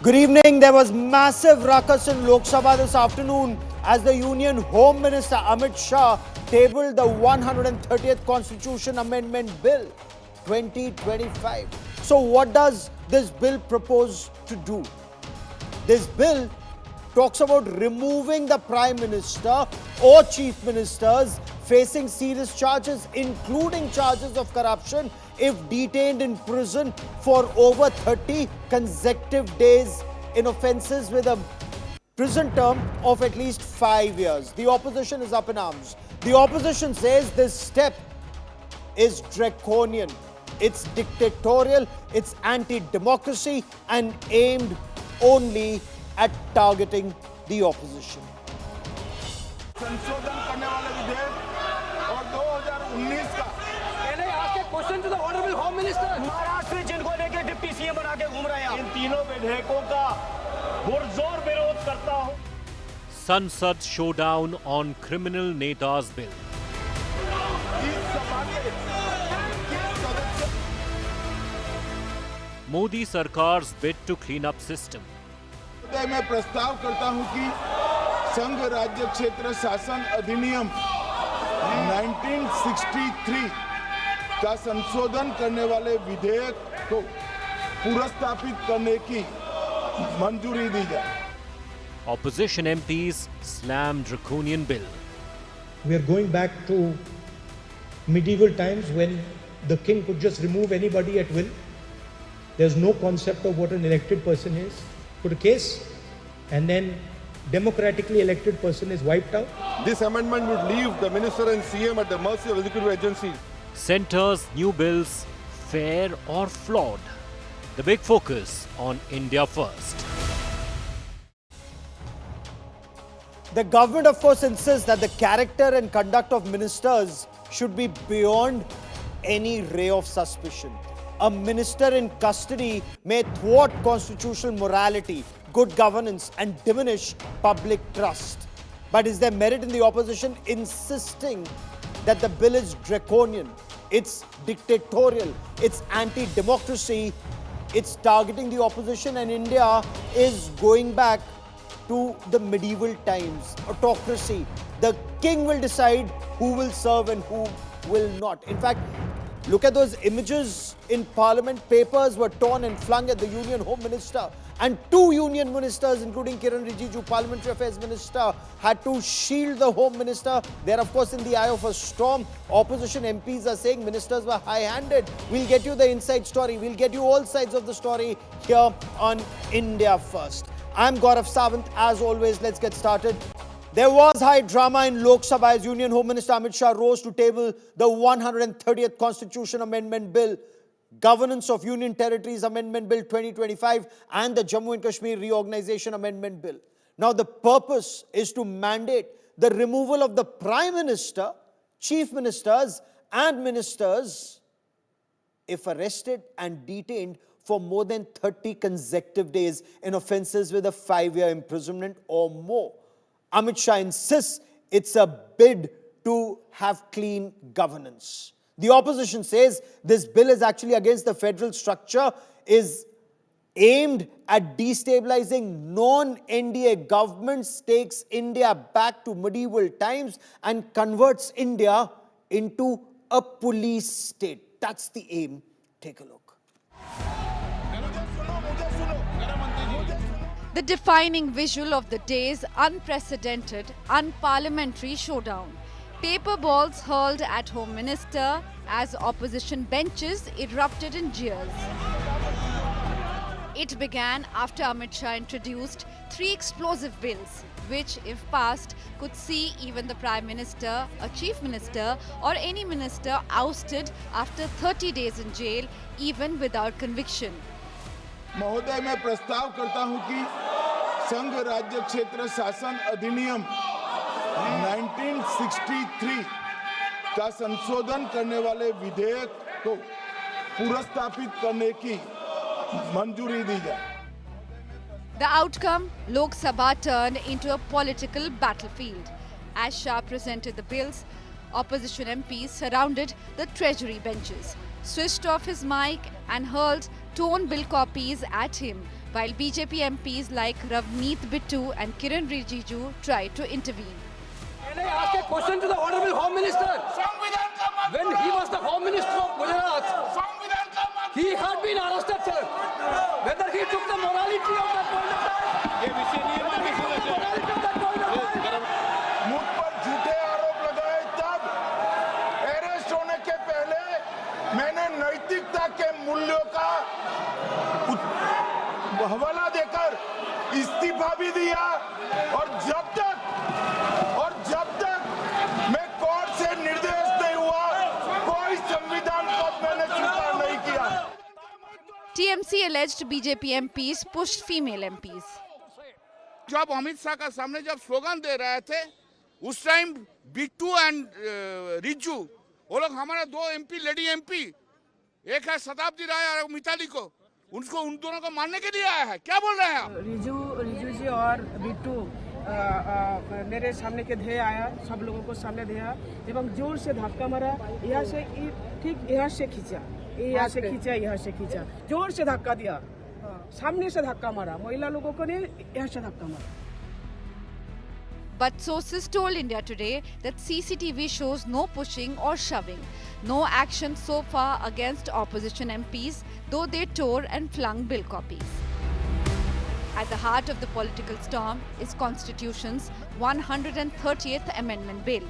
Good evening. There was massive ruckus in Lok Sabha this afternoon as the Union Home Minister Amit Shah tabled the 130th Constitution Amendment Bill 2025. So what does this bill propose to do? This bill talks about removing the Prime Minister or Chief Ministers facing serious charges, including charges of corruption, if detained in prison for over 30 consecutive days in offences with a prison term of at least 5 years. The opposition is up in arms. The opposition says this step is draconian, it's dictatorial, it's anti-democracy and aimed only at targeting the opposition. संशोधन करने वाले विधेयक और 2019 का मैंने आपके question to the honourable home minister Maharashtra जिनको लेके डिप्टी सीएम बना के घूम रहे हैं इन तीनों विधेयकों का पुरजोर विरोध करता हूं। Sansad Showdown on Criminal Netas Bill. इस सभा के सदस्य Modi Sarkar's bid to clean up system. मैं प्रस्ताव करता हूं कि संघ राज्य क्षेत्र शासन अधिनियम 1963 का संशोधन करने वाले विधेयक को पुनर्स्थापित करने की मंजूरी दी जाए। Opposition MPs slam Draconian bill. We are going back to medieval times when the king could just remove anybody at will. There's no concept of what an elected person is. Put a case and then democratically elected person is wiped out. This amendment would leave the minister and CM at the mercy of executive agencies. Centre's new bills fair or flawed? The big focus on India first. The government, of course, insists that the character and conduct of ministers should be beyond any ray of suspicion. A minister in custody may thwart constitutional morality, good governance, and diminish public trust. But is there merit in the opposition insisting that the bill is draconian, it's dictatorial, it's anti-democracy, it's targeting the opposition, and India is going back to the medieval times, autocracy. The king will decide who will serve and who will not. In fact, look at those images in Parliament. Papers were torn and flung at the Union Home Minister. And two Union Ministers, including Kiran Rijiju, Parliamentary Affairs Minister, had to shield the Home Minister. They're, of course, in the eye of a storm. Opposition MPs are saying ministers were high-handed. We'll get you the inside story. We'll get you all sides of the story here on India First. I'm Gaurav Sawant. As always, let's get started. There was high drama in Lok Sabha as Union Home Minister Amit Shah rose to table the 130th Constitution Amendment Bill, Governance of Union Territories Amendment Bill 2025 and the Jammu and Kashmir Reorganization Amendment Bill. Now the purpose is to mandate the removal of the Prime Minister, Chief Ministers and Ministers if arrested and detained for more than 30 consecutive days in offences with a 5-year imprisonment or more. Amit Shah insists it's a bid to have clean governance. The opposition says this bill is actually against the federal structure, is aimed at destabilizing non-NDA governments, takes India back to medieval times and converts India into a police state. That's the aim. Take a look. The defining visual of the day's unprecedented, unparliamentary showdown. Paper balls hurled at Home Minister as opposition benches erupted in jeers. It began after Amit Shah introduced 3 explosive bills, which, if passed, could see even the Prime Minister, a Chief Minister, or any minister ousted after 30 days in jail, even without conviction. महोदय मैं प्रस्ताव करता हूं कि संघ राज्य क्षेत्र शासन अधिनियम 1963 का संशोधन करने वाले विधेयक को पुनर्स्थापित करने की मंजूरी दी जाए। The outcome, Lok Sabha turned into a political battlefield. As Shah presented the bills, opposition MPs surrounded the treasury benches, switched off his mic and hurled torn bill copies at him, while BJP MPs like Ravneet Bittu and Kiran Rijiju tried to intervene. Can I ask a question to the Honorable Home Minister? When he was the Home Minister of Gujarat, he had been arrested, sir. Whether he took the morality of that point of time, मुझ पर झूठे आरोप लगाए तब arrest होने के पहले मैंने नैतिकता के मूल्यों का हवाला देकर इस्तीफा भी दिया और जब तक मैं कोर्ट से निर्देश नहीं हुआ कोई संविधान पद मैंने स्वीकार नहीं किया। TMC alleged BJP MPs pushed female MPs. जब अमित शाह का सामने जब स्लोगन दे रहे थे उस टाइम बिट्टू एंड रिज्जू वो लोग हमारे दो एमपी लेडी एमपी एक है शताब्दी राय और मिताली को उन दोनों को मारने के लिए आया है। क्या बोल रहे हैं आप? रिजू जी और बिट्टू मेरे सामने के धे आया, सब लोगों को सामने धे आया एवं जोर से धक्का मारा, यहाँ से ठीक यहाँ से खींचा जोर से धक्का दिया, सामने से धक्का मारा, महिला लोगों को ने यहाँ से धक्का मारा। But sources told India Today that CCTV shows no pushing or shoving, no action so far against opposition MPs, though they tore and flung bill copies. At the heart of the political storm is Constitution's 130th Amendment Bill.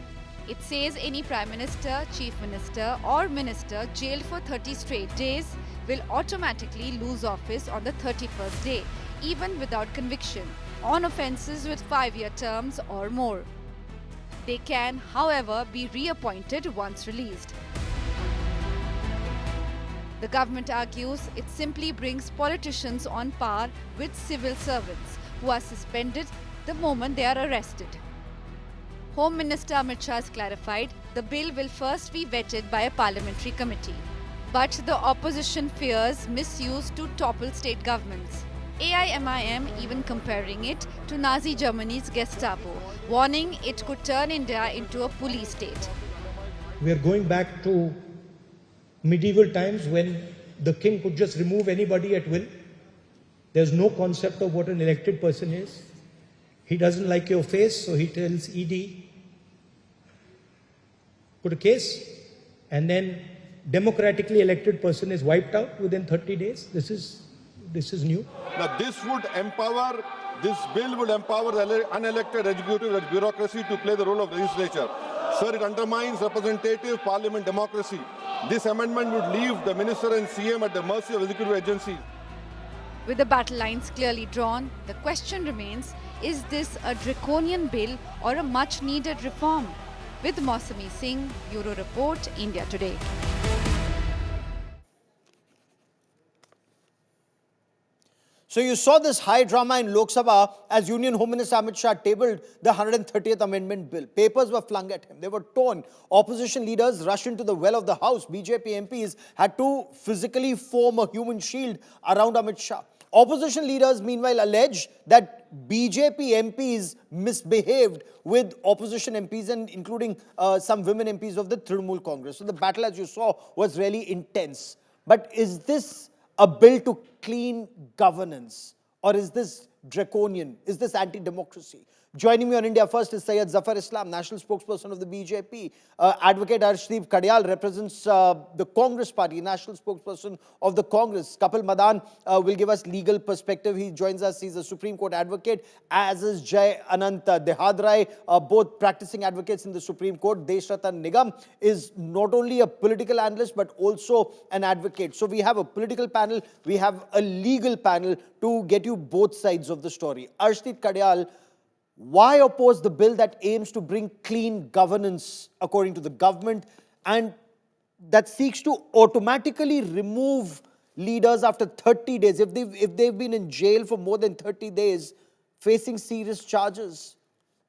It says any Prime Minister, Chief Minister or Minister jailed for 30 straight days will automatically lose office on the 31st day, even without conviction, on offences with 5-year terms or more. They can, however, be reappointed once released. The government argues it simply brings politicians on par with civil servants who are suspended the moment they are arrested. Home Minister Amit Shah has clarified the bill will first be vetted by a parliamentary committee. But the opposition fears misuse to topple state governments. AIMIM even comparing it to Nazi Germany's Gestapo, warning it could turn India into a police state. We are going back to medieval times when the king could just remove anybody at will. There's no concept of what an elected person is. He doesn't like your face, so he tells ED, put a case, and then democratically elected person is wiped out within 30 days. This is new. Now this bill would empower the unelected executive bureaucracy to play the role of legislature. Sir, it undermines representative parliament democracy. This amendment would leave the minister and CM at the mercy of executive agencies. With the battle lines clearly drawn, the question remains, is this a draconian bill or a much-needed reform? With Mausami Singh, Bureau Report, India Today. So you saw this high drama in Lok Sabha as Union Home Minister Amit Shah tabled the 130th Amendment Bill. Papers were flung at him. They were torn. Opposition leaders rushed into the well of the House. BJP MPs had to physically form a human shield around Amit Shah. Opposition leaders, meanwhile, alleged that BJP MPs misbehaved with opposition MPs and including some women MPs of the Trinamool Congress. So the battle, as you saw, was really intense. But is this a bill to clean governance, or is this draconian? Is this anti-democracy? Joining me on India First is Syed Zafar Islam, national spokesperson of the BJP. Advocate Arshdeep Kadyal represents the Congress party, national spokesperson of the Congress. Kapil Madan will give us legal perspective. He joins us. He's a Supreme Court advocate, as is Jai Anant Dehadrai, both practicing advocates in the Supreme Court. Deshratan Nigam is not only a political analyst, but also an advocate. So we have a political panel, we have a legal panel to get you both sides of the story. Arshdeep Kadyal, why oppose the bill that aims to bring clean governance according to the government and that seeks to automatically remove leaders after 30 days, if they've been in jail for more than 30 days, facing serious charges?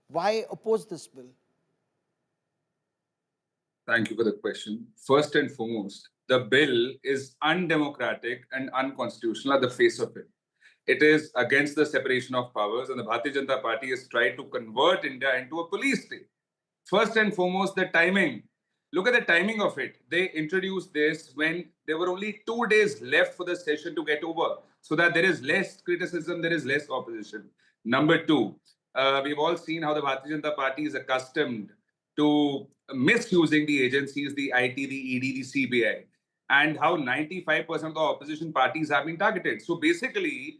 Why oppose this bill? Thank you for the question. First and foremost, the bill is undemocratic and unconstitutional at the face of it. It is against the separation of powers, and the Bharatiya Janata Party has tried to convert India into a police state. First and foremost, the timing. Look at the timing of it. They introduced this when there were only 2 days left for the session to get over, so that there is less criticism, there is less opposition. Number two, we've all seen how the Bharatiya Janata Party is accustomed to misusing the agencies, the IT, the ED, the CBI, and how 95% of the opposition parties have been targeted. So basically,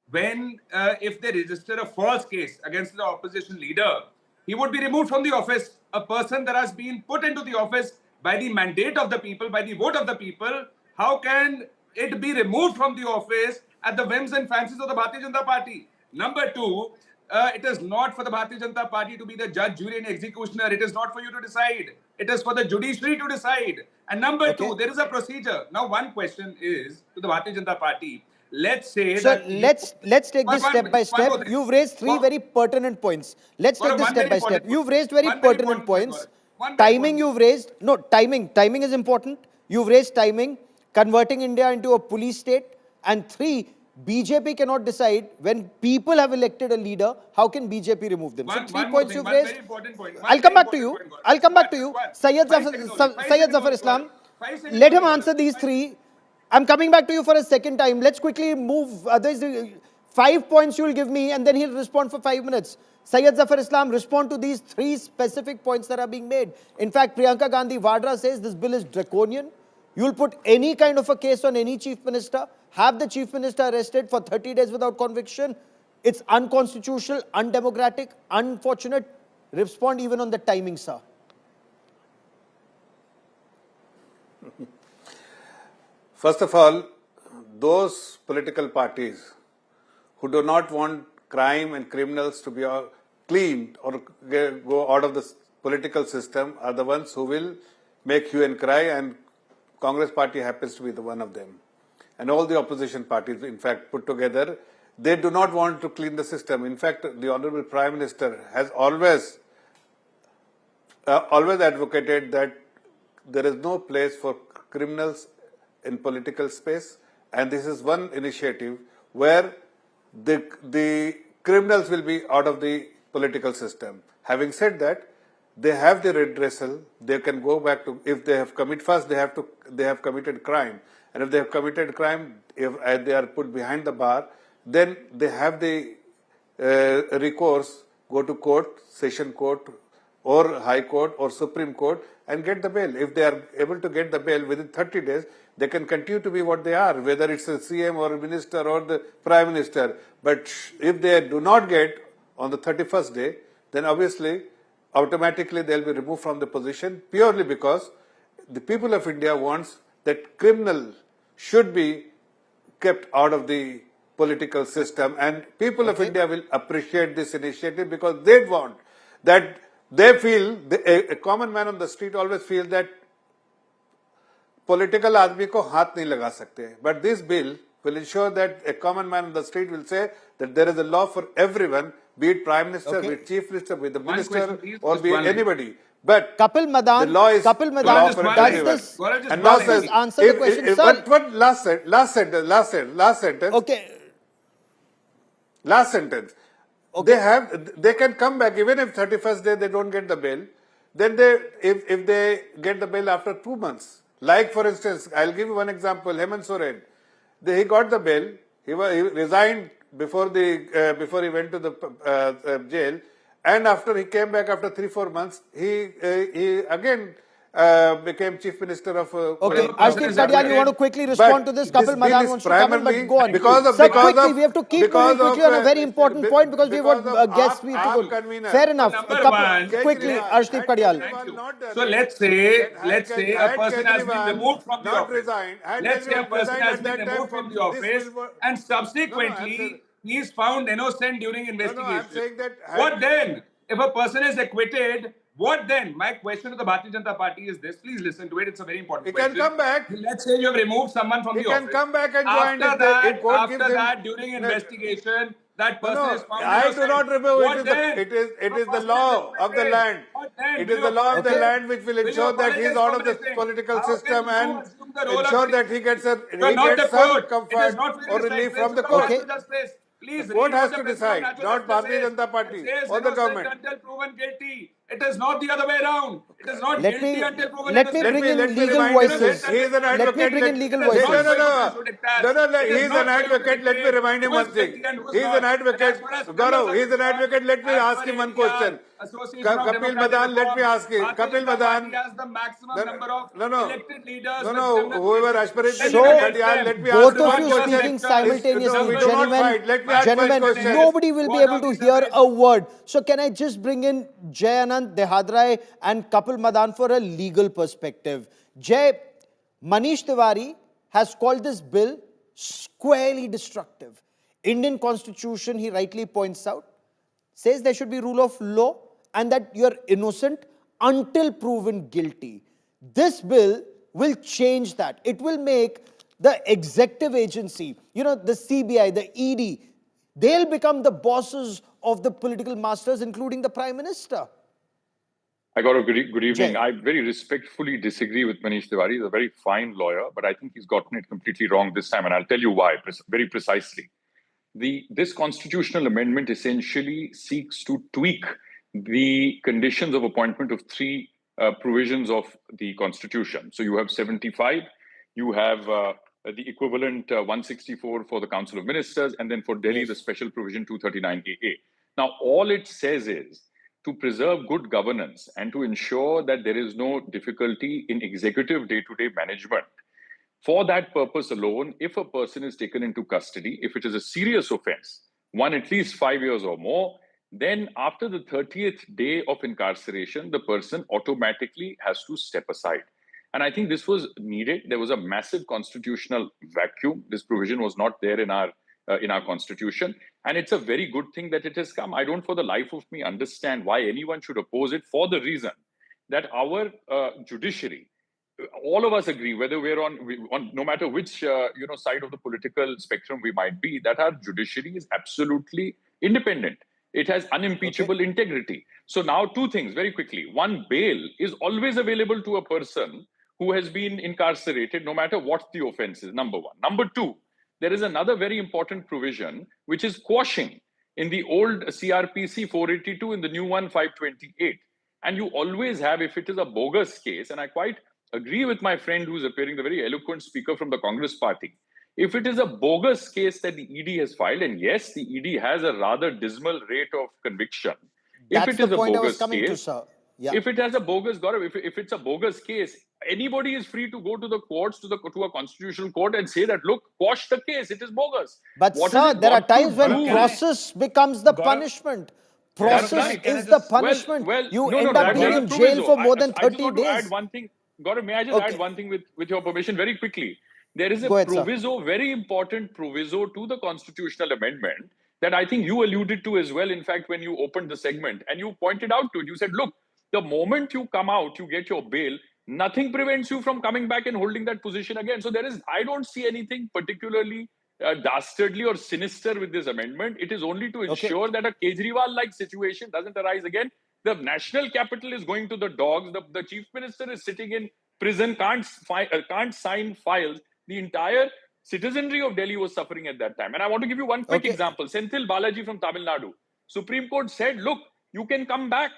when if they register a false case against the opposition leader, he would be removed from the office. A person that has been put into the office by the mandate of the people, by the vote of the people, how can it be removed from the office at the whims and fancies of the Bharatiya Janata Party? Number two, it is not for the Bharatiya Janata Party to be the judge, jury, and executioner. It is not for you to decide. It is for the judiciary to decide. And number two, there is a procedure. Now, one question is to the Bharatiya Janata Party. Let's say Sir, that let's take this step by step. You've raised three very pertinent points. Let's take this step by step. You've raised very pertinent points. Timing you've raised. No, timing. Timing is important. You've raised timing, converting India into a police state. And three, BJP cannot decide when people have elected a leader, how can BJP remove them? So 3 points you've raised. I'll come back to you. I'll come back to you. Syed Zafar Islam, let him answer these three. I'm coming back to you for a second time. Let's quickly move. There's 5 points you'll give me and then he'll respond for 5 minutes. Syed Zafar Islam, respond to these 3 specific points that are being made. In fact, Priyanka Gandhi Vadra says this bill is draconian. You'll put any kind of a case on any chief minister, have the chief minister arrested for 30 days without conviction. It's unconstitutional, undemocratic, unfortunate. Respond even on the timing, sir. First of all, those political parties who do not want crime and criminals to be cleaned or go out of the political system are the ones who will make hue and cry, and Congress party happens to be the one of them. And all the opposition parties, in fact, put together, they do not want to clean the system. In fact, the Honorable Prime Minister has always advocated that there is no place for criminals in political space, and this is one initiative where the criminals will be out of the political system. Having said that, they have the redressal. They can go back to, if they have committed, first they have committed crime, and if they have committed crime, if they are put behind the bar, then they have the recourse, go to court, session court, or High Court or Supreme Court, and get the bail. If they are able to get the bail within 30 days, they can continue to be what they are, whether it's a CM or a minister or the Prime Minister. But if they do not get on the 31st day, then obviously, automatically they'll be removed from the position, purely because the people of India wants that criminal should be kept out of the political system, and people of India will appreciate this initiative because they want that. They feel, a common man on the street always feels that political आदमी को हाथ नहीं लगा सकते. But this bill will ensure that a common man on the street will say that there is a law for everyone, be it Prime Minister, be it Chief Minister, be it the Minister, or be it anybody. But Kapil Madan, the law is Kapil Madan, does this answer the question, sir? What last sentence. Okay. Last sentence. Okay. They can come back even if 31st day they don't get the bail. Then if they get the bail after 2 months, like for instance, I'll give you one example. Hemant Soren, he got the bail. He resigned before he went to the jail, and after he came back after 3-4 months, he again became Chief Minister of... Okay, Ashdip Kadyal, you want to quickly respond to this? Kapil Madan wants to come in, but go on. We have to keep moving quickly on a very important point because we have guests we have to go. Fair enough. Quickly, Ashdip Kadyal. So let's say a person has been removed from the office. Let's say a person has been removed from the office and subsequently he is found innocent during investigation. What then? If a person is acquitted, what then? My question to the Bharatiya Janata Party is this. Please listen to it. It's a very important question. He can come back. Let's say you have removed someone from the office. He can come back and join. After that, during investigation, that person is found innocent. I do not remove it. It is the law of the land. It is the law of the land which will ensure that he is out of the political system and ensure that he gets some comfort or relief from the court. Please, the court has to decide, not Bharatiya Janata Party or the government. Until proven guilty, It is not the other way around. It is not Let guilty me until proven let me innocent. bring in let me legal remind him voices. that he is an Let me advocate. bring in legal It is voices. not No, going to dictate. he It is is not an going to advocate. Let me dictate remind him who is one thing. guilty and who is He is an not. And advocate. as far as criminals Gaurav, are he is an concerned, advocate. Let me as ask per him one ADR, question. Association of Kapil Democratic Madan, let me Reform, ask him. Bharatiya Kapil Janata Party Madan. has the maximum number of No. elected leaders No, with no. criminal Whoever cases. aspirated Then So, it against Khadyal, them. let me You ask both do you of one not you give us question. speaking sectors. simultaneously, We Number do not two, gentlemen. fight. Let me what ask are one these Gentlemen, question. things? nobody will be What able are to these hear arrests? a word. So, can I just bring in Jay Anand Dehadrai and Kapil Madan for a legal perspective? Jay, Manish Tiwari has called this bill squarely destructive. Indian Constitution, he rightly points out, says there should be rule of law and that you're innocent until proven guilty. This bill will change that. It will make the executive agency, the CBI, the ED, they'll become the bosses of the political masters, including the Prime Minister. I got a good evening. Jay. I very respectfully disagree with Manish Tiwari. He's a very fine lawyer, but I think he's gotten it completely wrong this time, and I'll tell you why very precisely. This constitutional amendment essentially seeks to tweak the conditions of appointment of three provisions of the Constitution. So you have 75, you have the equivalent 164 for the Council of Ministers, and then for Delhi, the special provision 239AA. Now, all it says is to preserve good governance and to ensure that there is no difficulty in executive day-to-day management. For that purpose alone, if a person is taken into custody, if it is a serious offense, one at least 5 years or more, then after the 30th day of incarceration, the person automatically has to step aside. And I think this was needed. There was a massive constitutional vacuum. This provision was not there in our constitution, and it's a very good thing that it has come. I don't, for the life of me, understand why anyone should oppose it, for the reason that our judiciary, all of us agree, whether we're on no matter which side of the political spectrum we might be, that our judiciary is absolutely independent. It has unimpeachable integrity. So now, two things very quickly. One, bail is always available to a person who has been incarcerated, no matter what the offense is. Number one. Number two, there is another very important provision which is quashing in the old CRPC 482, in the new one 528. And you always have, if it is a bogus case, and I quite agree with my friend who's appearing, the very eloquent speaker from the Congress party. If it is a bogus case that the ED has filed, and yes, the ED has a rather dismal rate of conviction. If That's it the is a point I was bogus coming to, case, sir. Yeah. if it has a bogus, Gaurav, if it's a bogus case, anybody is free to go to the courts, to a constitutional court and say that, look, quash the case, it is bogus. But, What has sir, it there are got to times when do? process becomes the Gaurav, punishment. That's Process right. is the punishment. Well, You no, end no, up being there's a in jail proviso. for more than I just 30 want to add days. one thing. Gaurav, may I just add one thing with your permission very quickly? There is a Go ahead, sir. proviso, very important proviso to the constitutional amendment that I think you alluded to as well, in fact, when you opened the segment, and you pointed out to it. You said, look, the moment you come out, you get your bail, nothing prevents you from coming back and holding that position again. So I don't see anything particularly dastardly or sinister with this amendment. It is only to ensure that a Kejriwal-like situation doesn't arise again. The national capital is going to the dogs. The chief minister is sitting in prison, can't sign files. The entire citizenry of Delhi was suffering at that time. And I want to give you one quick example. Senthil Balaji from Tamil Nadu. Supreme Court said, look, you can come back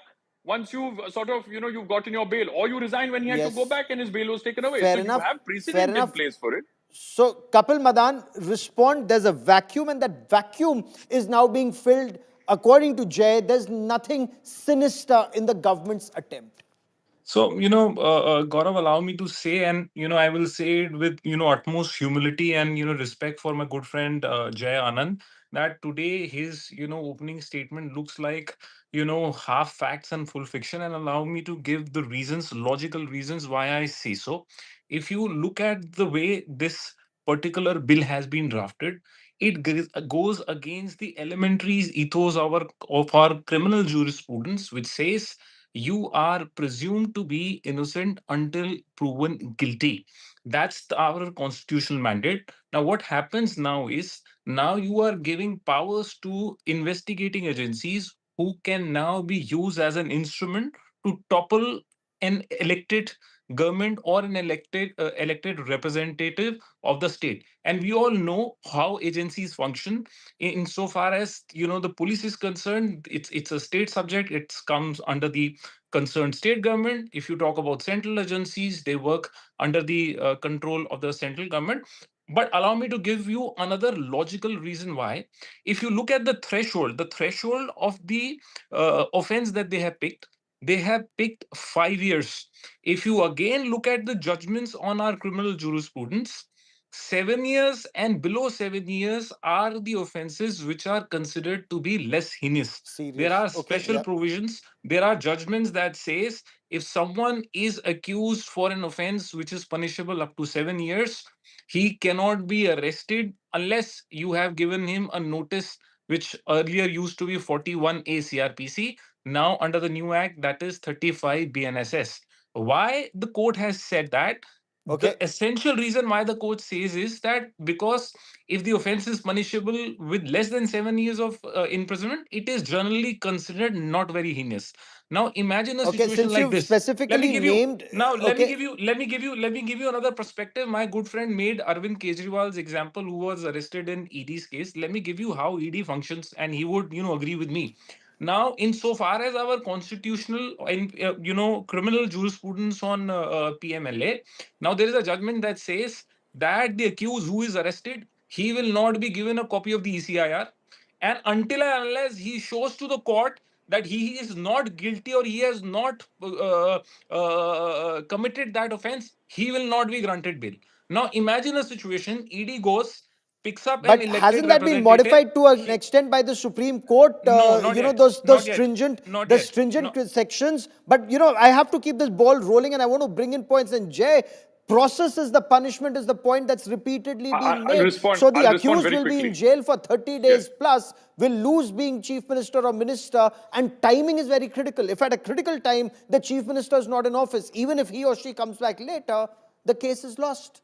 once you've you've gotten your bail, or you resign when he had to go back and his bail was taken away. Fair So enough. you have precedent in place for it. So, Kapil Madan, respond. There's a vacuum, and that vacuum is now being filled. According to Jay, there's nothing sinister in the government's attempt. So, Gaurav, allow me to say, and, I will say it with, utmost humility and, respect for my good friend, Jay Anand, that today his, opening statement looks like, half facts and full fiction. And allow me to give the reasons, logical reasons why I say so. If you look at the way this particular bill has been drafted, it goes against the elementary ethos of our criminal jurisprudence, which says you are presumed to be innocent until proven guilty. That's our constitutional mandate. Now, what happens now is, now you are giving powers to investigating agencies who can now be used as an instrument to topple an elected government or an elected representative of the state. And we all know how agencies function. Insofar as the police is concerned, it's a state subject. It comes under the concerned state government. If you talk about central agencies, they work under the control of the central government. But allow me to give you another logical reason why. If you look at the threshold of the offense that they have picked 5 years. If you again look at the judgments on our criminal jurisprudence, 7 years and below 7 years are the offenses which are considered to be less heinous. There Serious. are Okay, special yeah. provisions. There are judgments that says if someone is accused for an offense which is punishable up to 7 years, he cannot be arrested unless you have given him a notice which earlier used to be 41A CRPC. Now, under the new act, that is 35 BNSS. Why the court has said that? Okay. The essential reason why the court says is that because if the offense is punishable with less than 7 years of imprisonment, it is generally considered not very heinous. Now, imagine a Okay, situation since like you've this. Let me specifically give you named, now. okay, Let me give you another perspective. My good friend made Arvind Kejriwal's example, who was arrested in ED's case. Let me give you how ED functions, and he would agree with me. Now, insofar as our constitutional and criminal jurisprudence on PMLA, now there is a judgment that says that the accused who is arrested, he will not be given a copy of the ECIR, and until and unless he shows to the court that he is not guilty or he has not committed that offense, he will not be granted bail. Now, imagine a situation: ED goes, picks up an but elected hasn't that been representative. modified to an extent by the Supreme Court? No, not yet. Those Not yet. stringent, Not the yet. stringent No. sections. But I have to keep this ball rolling, and I want to bring in points. And Jay, process is the punishment is the point that's repeatedly being I'll made. respond. So the I'll respond accused very will be in quickly. jail for 30 days Yes. plus, will lose being chief minister or minister, and timing is very critical. If at a critical time the chief minister is not in office, even if he or she comes back later, the case is lost.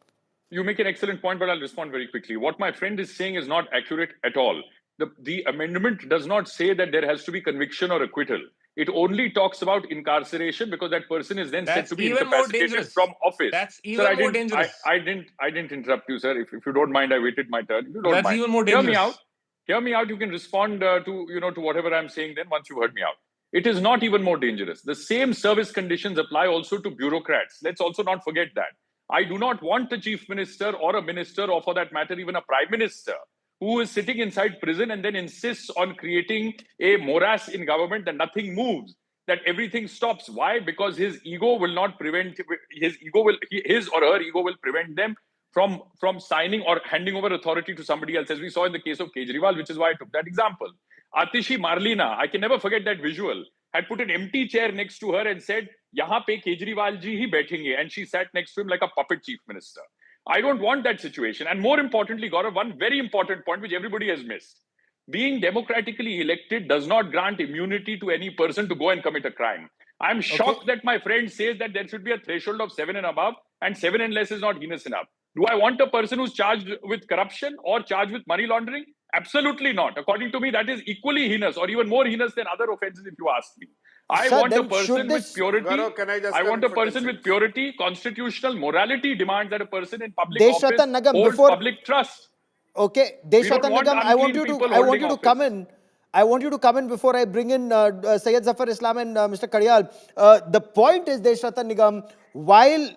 You make an excellent point, but I'll respond very quickly. What my friend is saying is not accurate at all. The amendment does not say that there has to be conviction or acquittal. It only talks about incarceration because that person is then said That's to be even more incapacitated dangerous. from office. That's Sir, even more dangerous. I didn't interrupt you, sir. If you don't mind, I waited my turn. If you don't That's mind, even more hear me dangerous. out. Hear me out. You can respond to whatever I'm saying. Then once you've heard me out, it is not even more dangerous. The same service conditions apply also to bureaucrats. Let's also not forget that. I do not want a chief minister or a minister, or for that matter, even a prime minister, who is sitting inside prison and then insists on creating a morass in government that nothing moves, that everything stops. Why? Because his ego will not prevent his or her ego will prevent them from signing or handing over authority to somebody else, as we saw in the case of Kejriwal, which is why I took that example. Atishi Marlina, I can never forget that visual, had put an empty chair next to her and said, "Yahan pe Kejriwal ji hi baithenge," and she sat next to him like a puppet chief minister. I don't want that situation. And more importantly, Gaurav, one very important point which everybody has missed. Being democratically elected does not grant immunity to any person to go and commit a crime. I'm shocked that my friend says that there should be a threshold of 7 and above, and 7 and less is not heinous enough. Do I want a person who's charged with corruption or charged with money laundering? Absolutely not. According to me, that is equally heinous or even more heinous than other offenses, if you ask me. I Sir, want a then should person with this- purity. Gaurav, can I just I come want a in for 10 person with seconds? purity. Constitutional morality demands that a person in public Deshratan office Nagam, holds before- public trust. Okay, We don't Deshratan want Nagam, I want unclean you to people I want holding you to office. come in. I want you to come in before I bring in Syed Zafar Islam and Mr. Kadiyal. The point is, Deshratan Nigam, while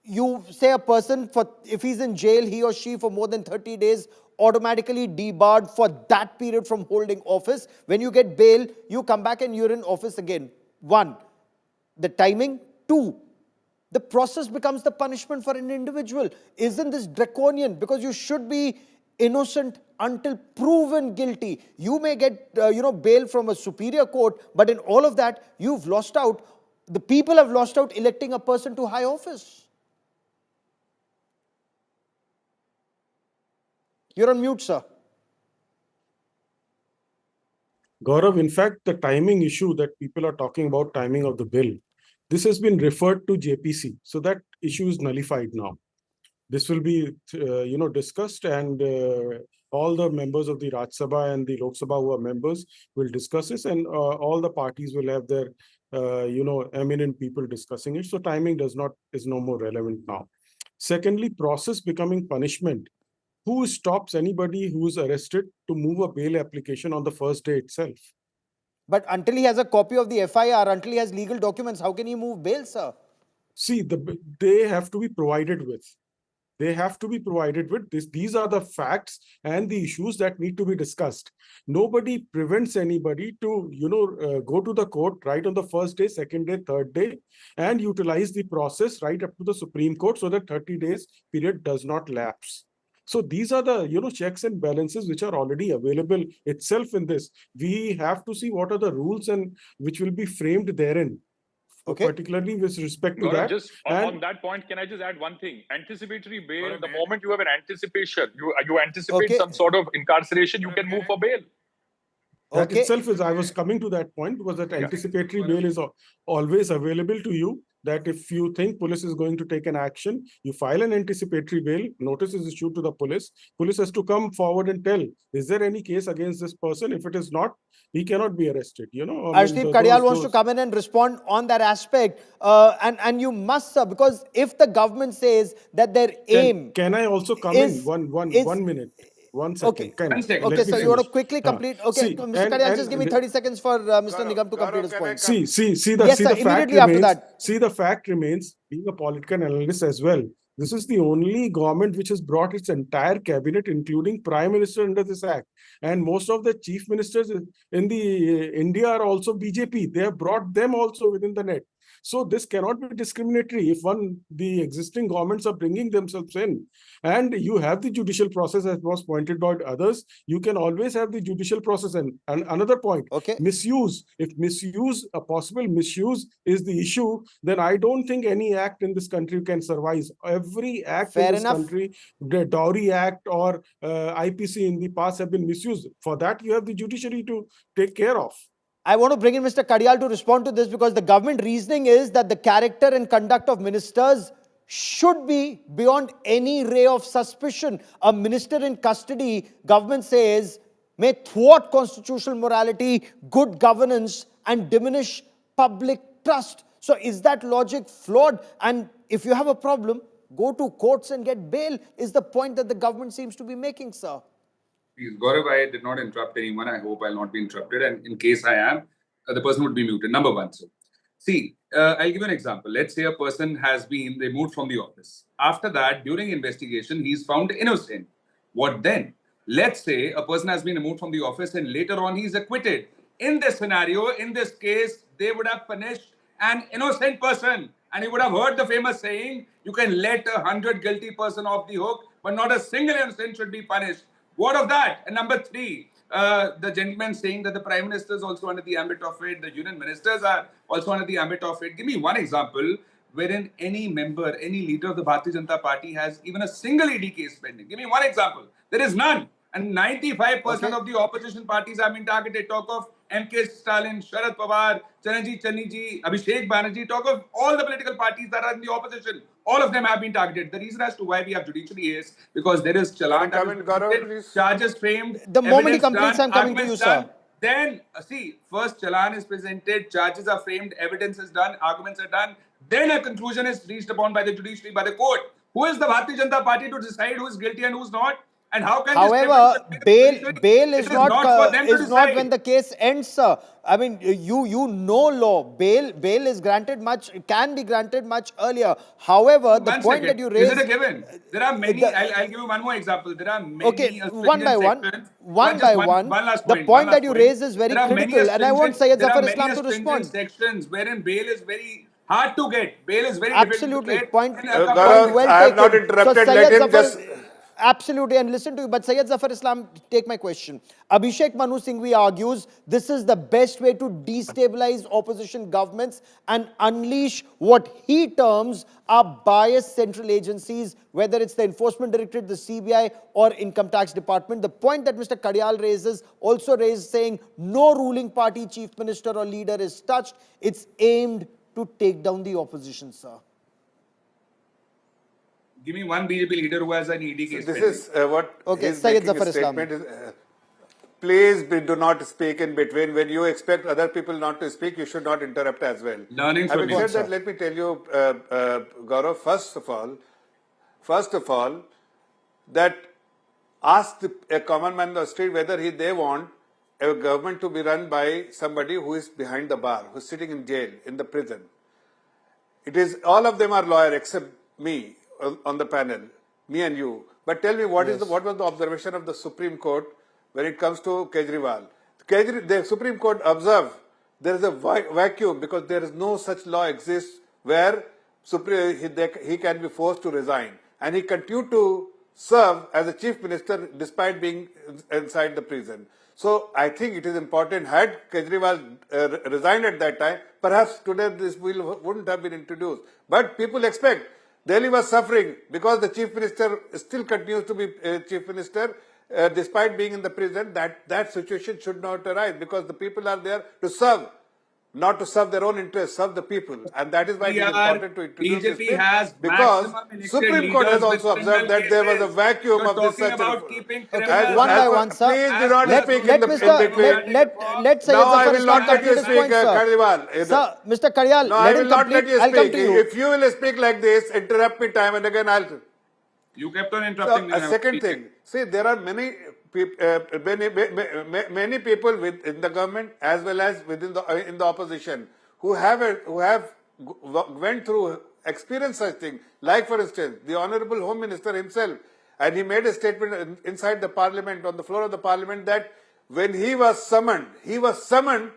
you say a person, if he's in jail, he or she for more than 30 days, automatically debarred for that period from holding office. When you get bail, you come back and you're in office again. One, the timing. Two, the process becomes the punishment for an individual. Isn't this draconian? Because you should be innocent until proven guilty. You may get bail from a superior court, but in all of that, you've lost out. The people have lost out electing a person to high office. You're on mute, sir. Gaurav, in fact, the timing issue that people are talking about, timing of the bill, this has been referred to JPC. So that issue is nullified now. This will be, discussed, and all the members of the Raj Sabha and the Lok Sabha who are members will discuss this, and all the parties will have their eminent people discussing it. So timing is no more relevant now. Secondly, process becoming punishment. Who stops anybody who is arrested to move a bail application on the first day itself? But until he has a copy of the FIR, until he has legal documents, how can he move bail, sir? See, they have to be provided with. They have to be provided with this. These are the facts and the issues that need to be discussed. Nobody prevents anybody to, go to the court right on the first day, second day, third day, and utilize the process right up to the Supreme Court so that 30 days period does not lapse. So these are the, checks and balances which are already available itself in this. We have to see what are the rules and which will be framed therein. Okay. Particularly with respect to Gaurav, that. just on that point, can I just add one thing? Anticipatory bail, the moment you have an anticipation, you anticipate some sort of incarceration, you can move for bail. That itself is, I was coming to that point, was that anticipatory bail is always available to you. That if you think police is going to take an action, you file an anticipatory bail, notice is issued to the police. Police has to come forward and tell, is there any case against this person? If it is not, he cannot be arrested. Arshdeep Kadial wants to come in and respond on that aspect. And you must, sir, because if the government says that their aim... Can I also come in? One minute. 1 second. Okay, okay, so you want to quickly complete. Okay, Mr. Kadial, just give me 30 seconds for Mr. Nigam to complete his point. See the fact remains. See, the fact remains, being a political analyst as well, this is the only government which has brought its entire cabinet, including Prime Minister, under this act. And most of the chief ministers in the India are also BJP. They have brought them also within the net. So this cannot be discriminatory if the existing governments are bringing themselves in. And you have the judicial process, as was pointed out by others. You can always have the judicial process. And another point, misuse. If a possible misuse is the issue, then I don't think any act in this country can survive. Every act in this country, the Dowry Act or IPC in the past have been misused. For that, you have the judiciary to take care of. I want to bring in Mr. Kadial to respond to this because the government reasoning is that the character and conduct of ministers should be beyond any ray of suspicion. A minister in custody, government says, may thwart constitutional morality, good governance, and diminish public trust. So is that logic flawed? And if you have a problem, go to courts and get bail, is the point that the government seems to be making, sir. Please, Gaurav, I did not interrupt anyone. I hope I'll not be interrupted. And in case I am, the person would be muted. Number one, sir. See, I'll give you an example. Let's say a person has been removed from the office. After that, during investigation, he's found innocent. What then? Let's say a person has been removed from the office and later on he's acquitted. In this scenario, in this case, they would have punished an innocent person. And you would have heard the famous saying, you can let 100 guilty person off the hook, but not a single innocent should be punished. What of that? And number three, the gentleman saying that the Prime Minister is also under the ambit of it, the union ministers are also under the ambit of it. Give me one example wherein any member, any leader of the Bharatiya Janata Party has even a single ED case pending. Give me one example. There is none. And 95% of the opposition parties have been targeted. Talk of M.K. Stalin, Sharad Pawar, Channaji Channiji, Abhishek Banerjee. Talk of all the political parties that are in the opposition. All of them have been targeted. The reason as to why we have judiciary is because there is challan, charges framed, the moment he completes, I'm coming to you, sir. Then, see, first challan is presented, charges are framed, evidence is done, arguments are done. Then a conclusion is reached upon by the judiciary, by the court. Who is the Bharatiya Janata Party to decide who is guilty and who is not? And how can however, bail is not when the case ends, sir. I mean, you know law. Bail is granted can be granted much earlier. However, the point that you raised... Is it a given? There are many, I'll give you one more example. There are many... Okay, one by one. The point that you raised is very critical. And I want Syed Zafar Islam to respond. Sections wherein bail is very hard to get. Bail is very difficult to get. Point well I have not interrupted. Let him just... Absolutely, and listen to you. But Syed Zafar Islam, take my question. Abhishek Manu Singhvi argues this is the best way to destabilize opposition governments and unleash what he terms are biased central agencies, whether it's the Enforcement Directorate, the CBI, or Income Tax Department. The point that Mr. Kadial also raised, saying no ruling party chief minister or leader is touched. It's aimed to take down the opposition, sir. Give me one BJP leader who has an ED case. This is what okay, his statement is. please do not speak in between. When you expect other people not to speak, you should not interrupt as well. Learning from Having you. said that, let me tell you, Gaurav, first of all, that ask a common man on the street whether they want a government to be run by somebody who is behind the bar, who is sitting in jail, in the prison. It is, all of them are lawyers except me on the panel, me and you. But tell me, what was the observation of the Supreme Court when it comes to Kejriwal? The Supreme Court observed there is a vacuum because there is no such law exists where he can be forced to resign. And he continued to serve as a chief minister despite being inside the prison. So I think it is important, had Kejriwal resigned at that time, perhaps today this bill wouldn't have been introduced. But people expect. Delhi was suffering because the chief minister still continues to be chief minister despite being in the prison. That situation should not arise because the people are there to serve, not to serve their own interests, serve the people. And that is why it is important to introduce this bill, because Supreme Court has also observed that there was a vacuum of this such a... Okay, one by one, sir. Please do not speak let in between. let Syed No, I Zafar will not let complete you his speak, point, sir. Kejriwal. Sir, Mr. Karyal, No, I let will him not complete. let you I'll come speak. to you. If you will speak like this, interrupt me time and again, I'll... You kept on interrupting me. A second thing, see, there are many people in the government as well as within in the opposition who have went through experience such thing. Like, for instance, the Honorable Home Minister himself, and he made a statement inside the Parliament, on the floor of the Parliament, that when he was summoned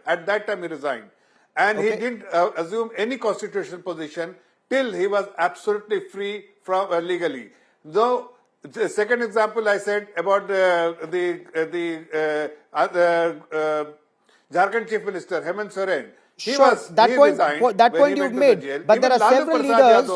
at that time he resigned, and he didn't assume any constitutional position till he was absolutely free from legally. Though the second example I said about the Jharkhand Chief Minister Hemant Soren. That point you've made, but there are several leaders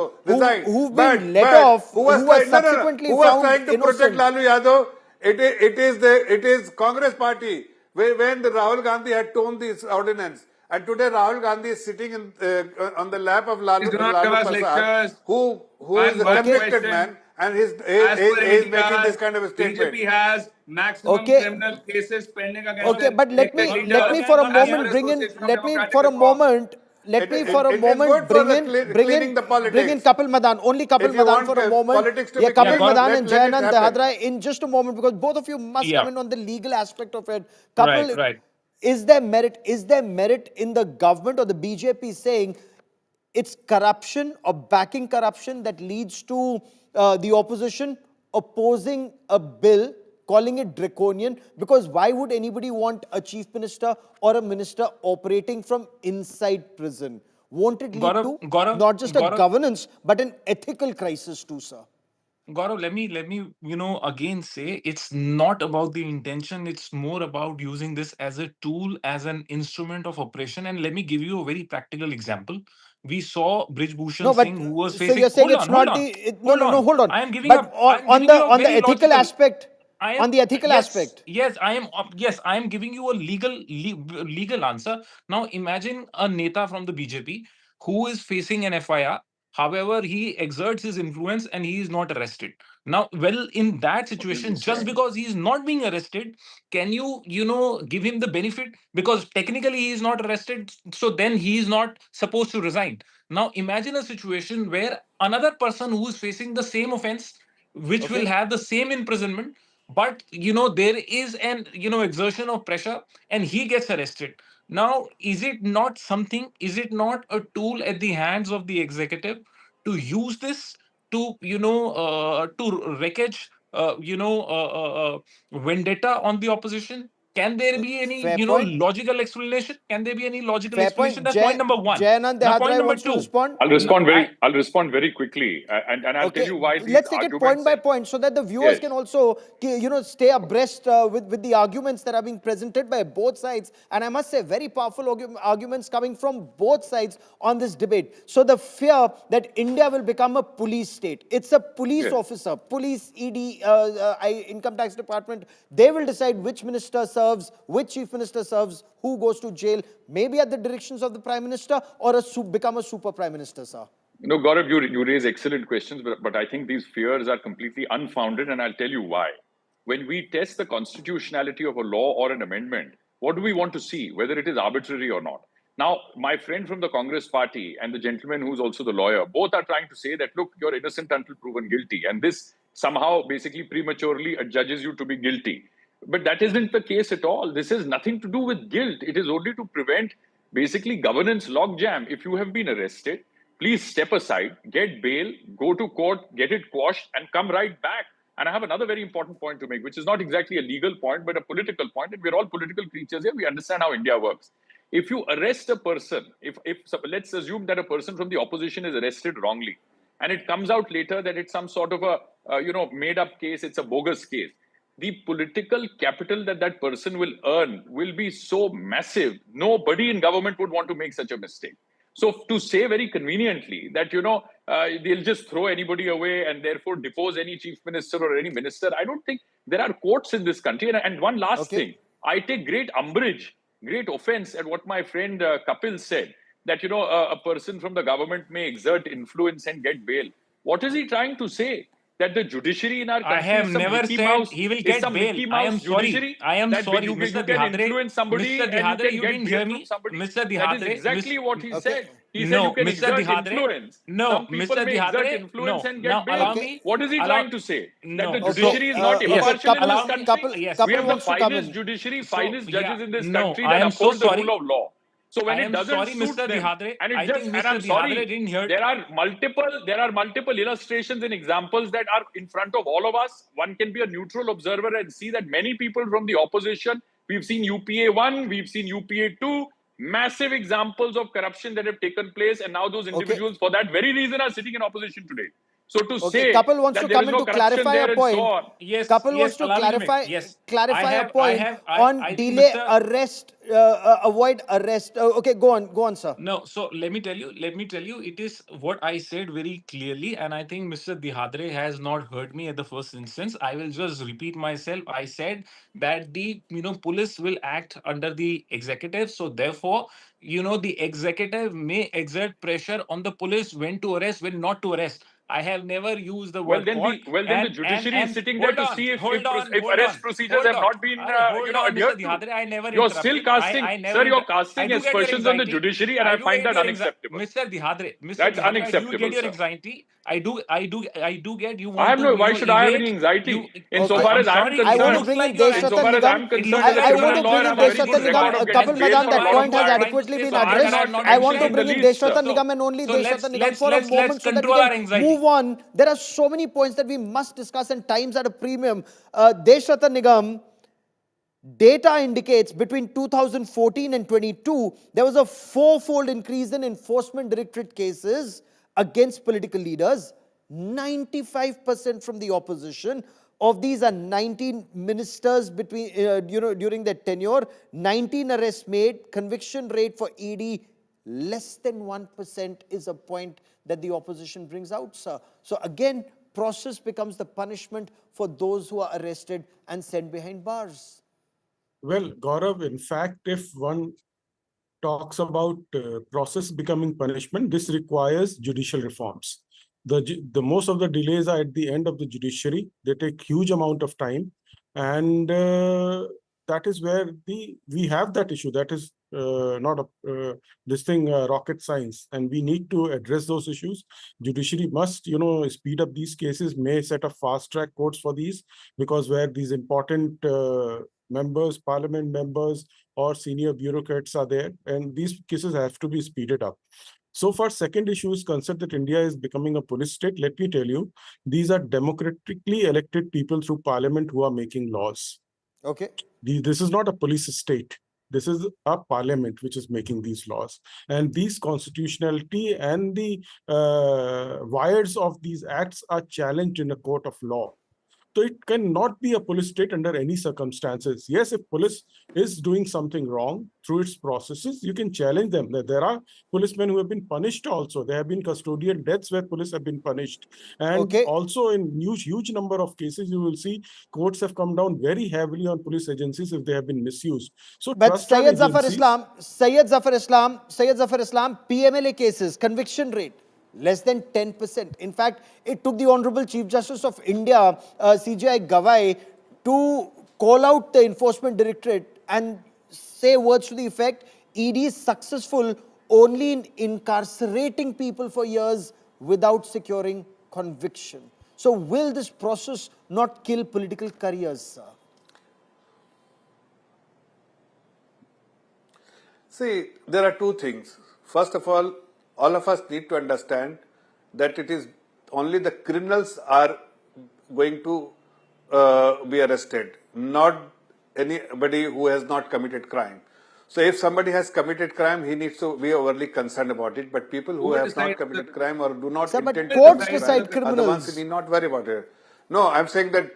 who've been let off, who were subsequently found trying to protect innocent. Lalu Yadav. It is Congress party when Rahul Gandhi had torn this ordinance. And today Rahul Gandhi is sitting on the lap of Lalu Prasad, who is a convicted man, and he's making this kind of a statement. BJP has maximum criminal cases pending against Okay, but let me for a moment bring in Kapil Madan, only Kapil Madan for a moment. Yeah, Kapil Madan and Jayanand Dehadra in just a moment, because both of you must come in on the legal aspect of it. Kapil, Right. is there merit in the government or the BJP saying it's corruption or backing corruption that leads to the opposition opposing a bill, calling it draconian? Because why would anybody want a chief minister or a minister operating from inside prison? Won't it lead to not just a governance, but an ethical crisis too, sir? Gaurav, let me, again say, it's not about the intention. It's more about using this as a tool, as an instrument of oppression. And let me give you a very practical example. We saw Brij Bhushan Singh, who was facing... So you're saying it's not the... No, hold on. I am giving but on the ethical logical aspect... On the ethical aspect. Yes, I am giving you a legal answer. Now imagine a Neta from the BJP who is facing an FIR. However, he exerts his influence and he is not arrested. Now, well, in that situation, just because he is not being arrested, can you, give him the benefit? Because technically he is not arrested, so then he is not supposed to resign. Now, imagine a situation where another person who is facing the same offense, which will have the same imprisonment, but there is an exertion of pressure and he gets arrested. Now, is it not a tool at the hands of the executive to use this to to wreckage vendetta on the opposition? Can there be any logical explanation? Can there be any logical explanation? That's point number one. Jayanand Now, point Dehadra number wants to two. respond. I'll respond very quickly, and I'll tell you why. Let's take it point by point so that the viewers can also, stay abreast with the arguments that are being presented by both sides. And I must say, very powerful arguments coming from both sides on this debate. So the fear that India will become a police state. It's a police officer, police, ED, income tax department. They will decide which minister serves, which chief minister serves, who goes to jail, maybe at the directions of the prime minister, or become a super prime minister, sir. No, Gaurav, you raise excellent questions, but I think these fears are completely unfounded, and I'll tell you why. when we test the constitutionality of a law or an amendment, what do we want to see, whether it is arbitrary or not? Now, my friend from the Congress party and the gentleman who's also the lawyer, both are trying to say that, look, you're innocent until proven guilty. And this somehow basically prematurely adjudges you to be guilty. But that isn't the case at all. This has nothing to do with guilt. It is only to prevent basically governance logjam. If you have been arrested, please step aside, get bail, go to court, get it quashed, and come right back. And I have another very important point to make, which is not exactly a legal point, but a political point. And we're all political creatures here. We understand how India works. If you arrest a person, if let's assume that a person from the opposition is arrested wrongly, and it comes out later that it's some sort of a made up case, it's a bogus case, the political capital that that person will earn will be so massive. Nobody in government would want to make such a mistake. So to say very conveniently that, they'll just throw anybody away and therefore depose any chief minister or any minister, I don't think there are courts in this country. And one last thing, I take great umbrage, great offense at what my friend Kapil said, that, a person from the government may exert influence and get bail. What is he trying to say? That the judiciary in our country I have is some never Mickey said Mouse, he will is get some bail. Mickey I am Mouse sorry. judiciary? I am that sorry, you Mr. can influence somebody Mr. and you Dihadre, can you get didn't bail hear from me. somebody. Mr. That is Dihadre, exactly what he said. He said no, you can Mr. exert Dihadre, influence. no, Some people Mr. may exert Dihadre, influence no. and Now get bail. allow me. What is he trying to say? That the No. judiciary is not yes. impartial in Allow this me. country? Yes. We have the wants to come finest in. judiciary, So, finest judges in this no, country I that am so uphold the sorry. rule of law. So when I it am doesn't sorry, suit Mr. them, Dihadre. and I it think just, Mr. and I'm Dihadre sorry, didn't hear. there are multiple illustrations and examples that are in front of all of us. One can be a neutral observer and see that many people from the opposition, we've seen UPA 1, we've seen UPA 2, massive examples of corruption that have taken place, and now those individuals, for that very reason, are sitting in opposition today. So to say Kapil wants that to there come is in no to corruption clarify there a and so point. on. Yes, Kapil yes, wants to allow me to make. clarify Yes. clarify a I point on think delay Mr. arrest, avoid arrest. Okay, go on, sir. No, so let me tell you, it is what I said very clearly, and I think Mr. Dihadre has not heard me at the first instance. I will just repeat myself. I said that the police will act under the executive, so therefore, the executive may exert pressure on the police when to arrest, when not to arrest. I have never used the Well, word then court. the judiciary is sitting there Hold to on, see if hold on, if hold arrest on, procedures hold have on. not been Hold on, Mr. adhered to. Dihadre. I never You're still interrupted. casting, I never sir. You're I casting do get your aspersions on the anxiety. judiciary, and I I do find get that your anxiety, unacceptable. Mr. That's Dihadre, I do get unacceptable, your sir. anxiety. I do get you I want have to no. Why should I have any evade you. anxiety? Insofar I'm as I'm sorry, I it want to concerned, looks bring in like you're Deshratan insofar as Nigam. I'm It looks concerned as like a I you're want criminal to trying to bring lawyer, in I have a very Deshratan good so record Nigam. of and getting Kapil bail Madan, for a that lot of point has crimes. adequately been so I addressed. cannot I'm not I mentioning want to in the bring in least, sir. Deshratan So Nigam and only so Deshratan Nigam let's for a let's moment so that we control our can anxiety. move on. There are so many points that we must discuss and times at a premium. Deshratan Nigam, data indicates between 2014 and 22, there was a fourfold increase in enforcement directorate cases against political leaders. 95% from the opposition. Of these are 19 ministers between, during their tenure. 19 arrests made. Conviction rate for ED less than 1% is a point that the opposition brings out, sir. So again, process becomes the punishment for those who are arrested and sent behind bars. Well, Gaurav, in fact, if one talks about process becoming punishment, this requires judicial reforms. The most of the delays are at the end of the judiciary. They take huge amount of time, and that is where we have that issue. That is not a this thing rocket science, and we need to address those issues. Judiciary must speed up these cases, may set up fast track courts for these, because where these important members, parliament members, or senior bureaucrats are there, and these cases have to be speeded up. So far, second issue is concerned that India is becoming a police state. Let me tell you, these are democratically elected people through parliament who are making laws. Okay. This is not a police state. This is a parliament which is making these laws. And these constitutionality and the wires of these acts are challenged in a court of law. So it cannot be a police state under any circumstances. Yes, if police is doing something wrong through its processes, you can challenge them. There are policemen who have been punished also. There have been custodial deaths where police have been punished. And also in huge number of cases, you will see courts have come down very heavily on police agencies if they have been misused. So but Syed Zafar Islam, PMLA cases, conviction rate, less than 10%. In fact, it took the Honorable Chief Justice of India, CJI Gawai, to call out the enforcement directorate and say words to the effect, ED is successful only in incarcerating people for years without securing conviction. So will this process not kill political careers, sir? See, there are two things. First of all of us need to understand that it is only the criminals are going to be arrested, not anybody who has not committed crime. So if somebody has committed crime, he needs to be overly concerned about it. But people who have not committed crime or do not Sir, but intend to courts commit decide crime are the ones criminals. who need not worry about it. No, I'm saying that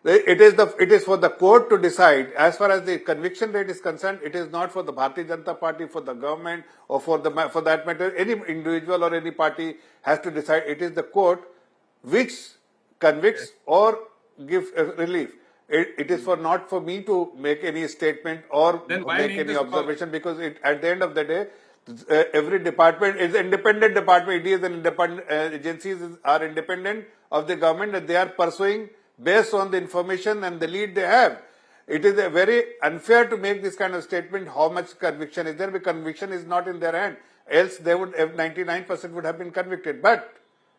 it is for the court to decide. As far as the conviction rate is concerned, it is not for the Bharatiya Janata Party, for the government, or for that matter, any individual or any party has to decide. It is the court which convicts or gives relief. It is not for me to make any statement or make any observation, because at the end of the day, every department is an independent department. It is an independent agencies are independent of the government, and they are pursuing based on the information and the lead they have. It is very unfair to make this kind of statement. How much conviction is there? Because conviction is not in their hand. Else they would have 99% would have been convicted. But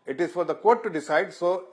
it is for the court to decide. So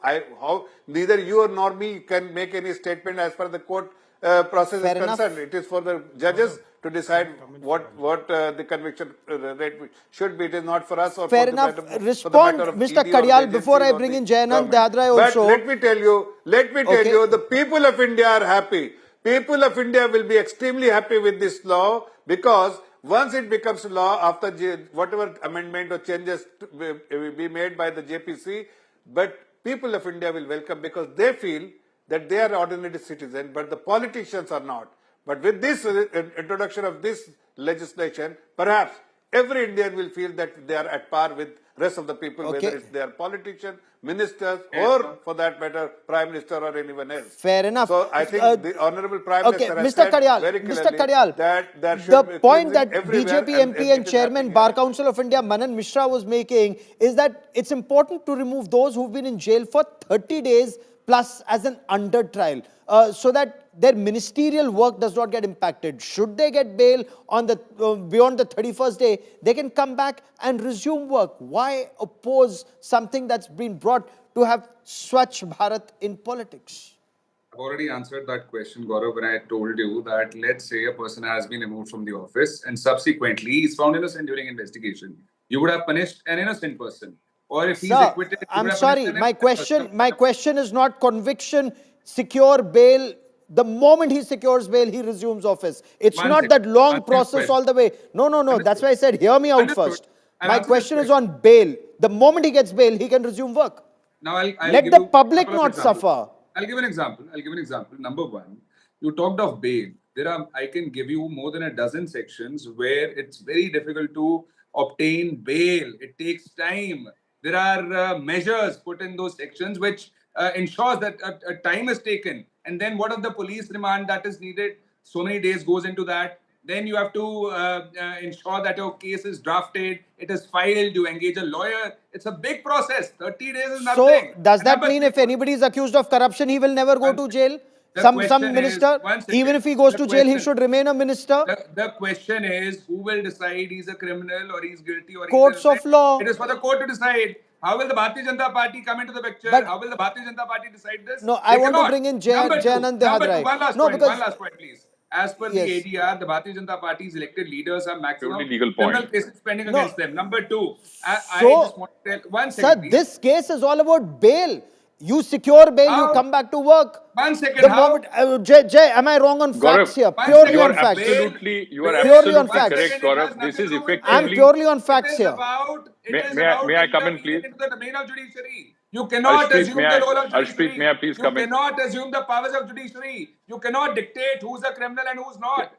neither you nor me can make any statement as far as the court process is concerned. It is for the judges to decide what the conviction rate should be. It is not for us or Fair for enough. the matter, Respond, for the matter of Mr. ED or Karyal, the before I agencies or bring the in Jayanand government. Dadra also. But let me tell you, the people of India are happy. People of India will be extremely happy with this law, because once it becomes law, after whatever amendment or changes will be made by the JPC, but people of India will welcome, because they feel that they are ordinary citizens, but the politicians are not. But with this introduction of this legislation, perhaps every Indian will feel that they are at par with rest of the people, whether it's they are politicians, ministers, or for that matter, Prime Minister or anyone else. Fair enough. So I think the Honorable Prime Minister has said very clearly that there should the be point that everywhere, BJP MP and it is Chairman happening Bar here. Council of India Manan Mishra was making is that it's important to remove those who've been in jail for 30 days plus as an under trial, so that their ministerial work does not get impacted. Should they get bail on the beyond the 31st day, they can come back and resume work. Why oppose something that's been brought to have Swachh Bharat in politics? I've already answered that question, Gaurav, when I told you that, let's say a person has been removed from the office and subsequently he's found innocent during investigation. You would have punished an innocent person. Or if he's acquitted, I'm sorry, my question is not conviction, secure bail. The moment he secures bail, he resumes office. It's not that long process all the way. No. That's why I said, hear me out first. My question is on bail. The moment he gets bail, he can resume work. Now I'll Let give the you public not suffer. I'll give an example. Number one, you talked of bail. I can give you more than a dozen sections where it's very difficult to obtain bail. It takes time. There are measures put in those sections which ensures that a time is taken. And then what of the police remand that is needed? So many days goes into that. Then you have to ensure that your case is drafted, it is filed, you engage a lawyer. It's a big process. 30 days is nothing. So, does that mean if anybody is accused of corruption, he will never go to jail? Some minister, even if he goes to jail, he should remain a minister? The question is, who will decide he's a criminal or he's guilty or Courts of law. It is for the court to decide. How will the Bharatiya Janata Party come into the picture? How will the Bharatiya Janata Party decide this? No, I want to bring in Jayanand Dehadrai. One last point, please. As per the ADR, the Bharatiya Janata Party's elected leaders have maximum criminal cases pending against them. Number two, I just want to tell one second. Sir, this case is all about bail. You secure bail, you come back to work. 1 second. The moment, Jay, am I wrong on facts here? Purely on facts. You are Purely on absolutely facts. correct, Gaurav. This is effectively. I'm purely on facts here. May I come in, please? Into the domain of judiciary. You cannot assume the role of judiciary. May I please come in? You cannot assume the powers of judiciary. You cannot dictate who's a criminal and who's not.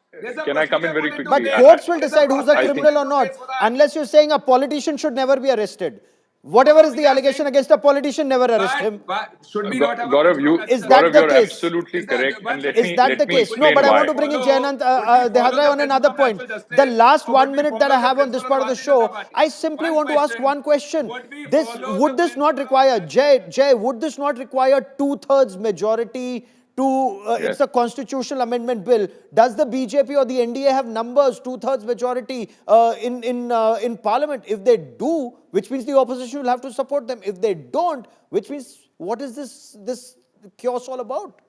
Can I come in very quickly? But courts will decide who's a criminal or not. Unless you're saying a politician should never be arrested. Whatever is the allegation against a politician, never arrest him. Should we not have Gaurav, is that the case? Absolutely correct. And Is that the case? No, but I want to bring in Jayanand Dehadrai on another point. The last 1 minute that I have on this part of the show, I simply want to ask one question. Would this not require, Jay, would this not require 2/3 majority It's a constitutional amendment bill. Does the BJP or the NDA have numbers, 2/3 majority in Parliament? If they do, which means the opposition will have to support them. If they don't, which means what is this chaos all about?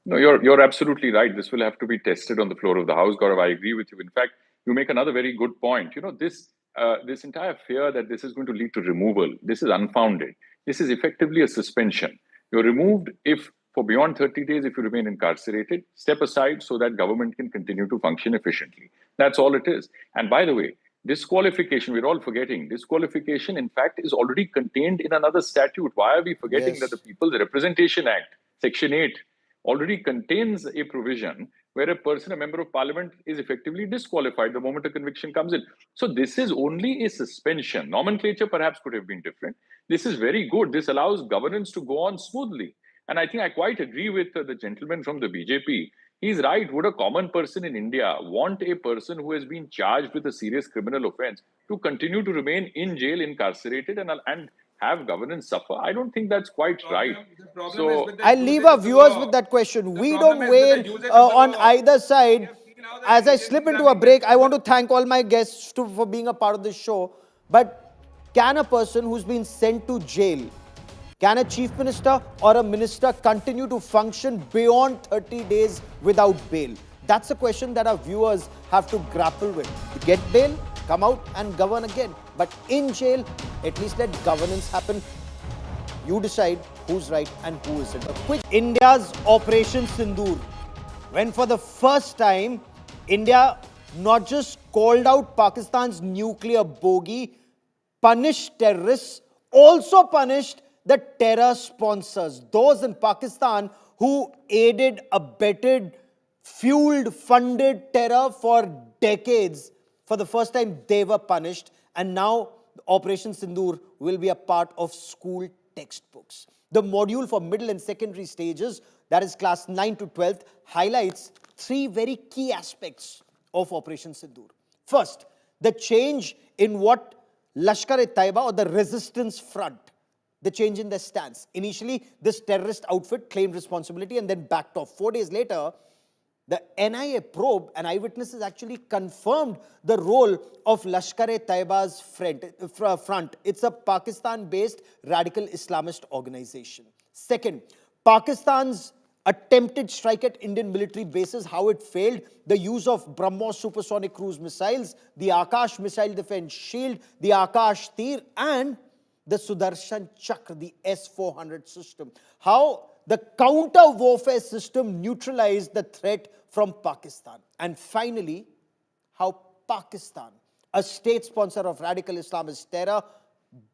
No, you're absolutely right. This will have to be tested on the floor of the House, Gaurav. I agree with you. In fact, you make another very good point. This entire fear that this is going to lead to removal, this is unfounded. This is effectively a suspension. You're removed if for beyond 30 days, if you remain incarcerated, step aside so that government can continue to function efficiently. That's all it is. And by the way, disqualification, we're all forgetting, disqualification, in fact, is already contained in another statute. Why are we forgetting that the People's Representation Act, Section 8, already contains a provision where a person, a member of parliament, is effectively disqualified the moment a conviction comes in. So this is only a suspension. Nomenclature perhaps could have been different. This is very good. This allows governance to go on smoothly. And I think I quite agree with the gentleman from the BJP. He's right. Would a common person in India want a person who has been charged with a serious criminal offense to continue to remain in jail, incarcerated, and have governance suffer? I don't think that's quite right. So I'll leave our viewers with that question. We don't weigh on either side. As I slip into a break, I want to thank all my guests for being a part of this show. But can a person who's been sent to jail, can a chief minister or a minister continue to function beyond 30 days without bail? That's a question that our viewers have to grapple with. Get bail, come out and govern again. But in jail, at least let governance happen. You decide who's right and who isn't. A quick India's Operation Sindoor, when for the first time, India not just called out Pakistan's nuclear bogey, punished terrorists, also punished the terror sponsors, those in Pakistan who aided, abetted, fueled, funded terror for decades. For the first time, they were punished. And now, Operation Sindoor will be a part of school textbooks. The module for middle and secondary stages, that is class 9 to 12th, highlights three very key aspects of Operation Sindoor. First, the change in what Lashkar-e-Taiba or the resistance front, the change in their stance. Initially, this terrorist outfit claimed responsibility and then backed off. 4 days later, the NIA probe and eyewitnesses actually confirmed the role of Lashkar-e-Taiba's front. It's a Pakistan-based radical Islamist organization. Second, Pakistan's attempted strike at Indian military bases, how it failed, the use of BrahMos supersonic cruise missiles, the Akash missile defense shield, the Akash Tir, and the Sudarshan Chakra, the S-400 system. How the counter-warfare system neutralized the threat from Pakistan. And finally, how Pakistan, a state sponsor of radical Islamist terror,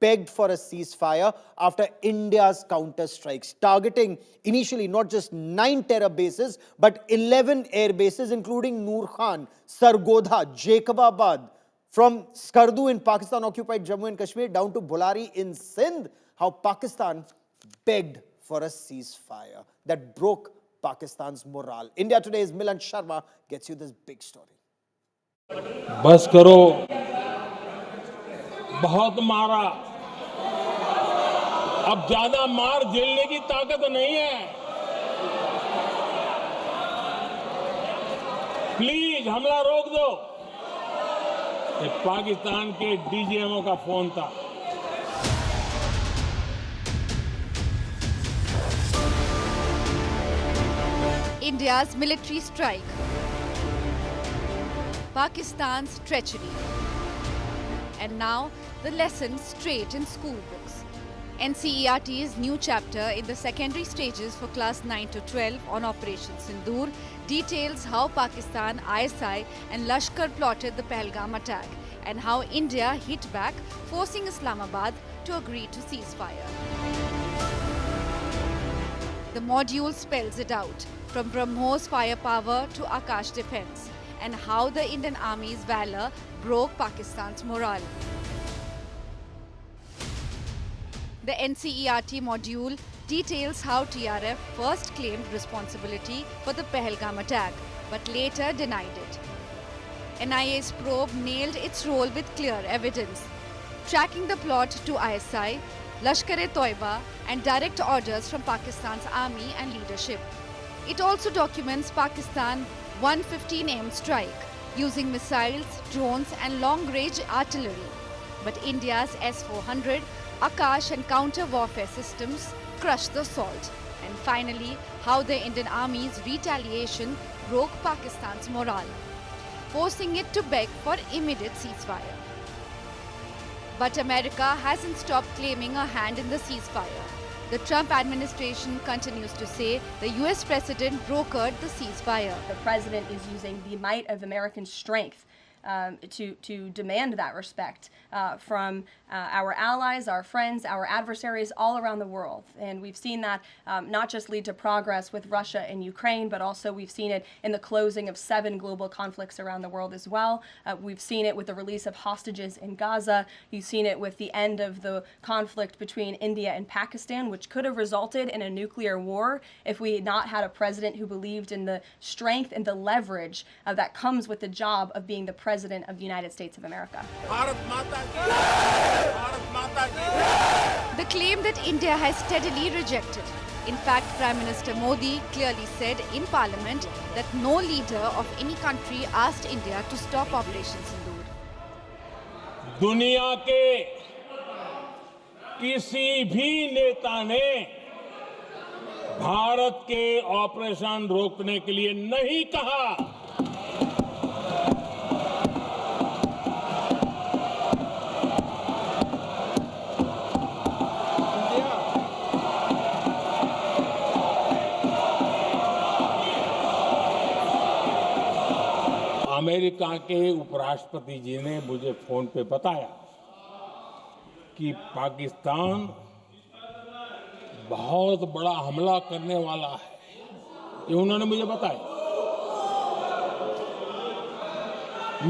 begged for a ceasefire after India's counter-strikes, targeting initially not just 9 terror bases, but 11 air bases, including Noor Khan, Sargodha, Jacobabad, from Skardu in Pakistan-occupied Jammu and Kashmir down to Bulari in Sindh, how Pakistan begged for a ceasefire that broke Pakistan's morale. India Today's Milan Sharma gets you this big story. बस करो, बहुत मारा, अब ज्यादा मार झेलने की ताकत नहीं है। प्लीज हमला रोक दो। ये पाकिस्तान के डीजीएमओ का फोन था। India's military strike, Pakistan's treachery, and now the lessons straight in school books. NCERT's new chapter in the secondary stages for class 9 to 12 on Operation Sindoor details how Pakistan, ISI and Lashkar plotted the Pahalgam attack and how India hit back, forcing Islamabad to agree to ceasefire. The module spells it out, from BrahMos firepower to Akash defense, and how the Indian Army's valor broke Pakistan's morale. The NCERT module details how TRF first claimed responsibility for the Pahalgam attack, but later denied it. NIA's probe nailed its role with clear evidence, tracking the plot to ISI, Lashkar-e-Taiba and direct orders from Pakistan's army and leadership. It also documents Pakistan 115 AM strike using missiles, drones and long-range artillery. But India's S-400, Akash and counter-warfare systems crushed the assault. And finally, how the Indian Army's retaliation broke Pakistan's morale, forcing it to beg for immediate ceasefire. But America hasn't stopped claiming a hand in the ceasefire. The Trump administration continues to say the US president brokered the ceasefire. The president is using the might of American strength to demand that respect from our allies, our friends, our adversaries all around the world. And we've seen that not just lead to progress with Russia and Ukraine, but also we've seen it in the closing of 7 global conflicts around the world as well. We've seen it with the release of hostages in Gaza. You've seen it with the end of the conflict between India and Pakistan, which could have resulted in a nuclear war if we had not had a president who believed in the strength and the leverage that comes with the job of being the President of the United States of America. The claim that India has steadily rejected. In fact, Prime Minister Modi clearly said in Parliament that no leader of any country asked India to stop Operation Sindoor. दुनिया के किसी भी नेता ने भारत के operation रोकने के लिए नहीं कहा। अमेरिका के उपराष्ट्रपति जी ने मुझे फोन पे बताया कि पाकिस्तान बहुत बड़ा हमला करने वाला है, ये उन्होंने मुझे बताया।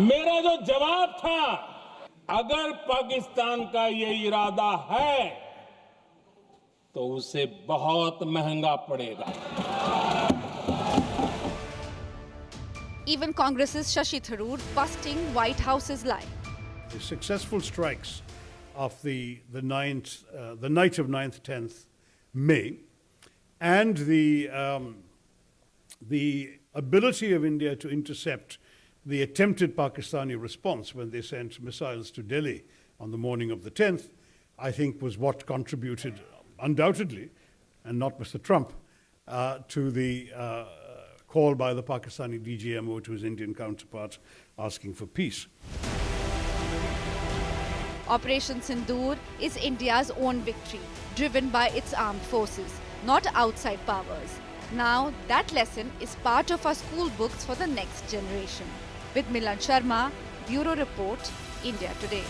मेरा जो जवाब था, अगर पाकिस्तान का ये इरादा है तो उसे बहुत महंगा पड़ेगा। Even Congress's Shashi Tharoor busting White House's lie. The successful strikes of the night of 9th, 10th May, and the ability of India to intercept the attempted Pakistani response when they sent missiles to Delhi on the morning of the 10th, I think was what contributed undoubtedly, and not Mr. Trump, to the call by the Pakistani DGMO to his Indian counterpart asking for peace. Operation Sindoor is India's own victory, driven by its armed forces, not outside powers. Now that lesson is part of our school books for the next generation. With Milan Sharma, Bureau Report, India Today.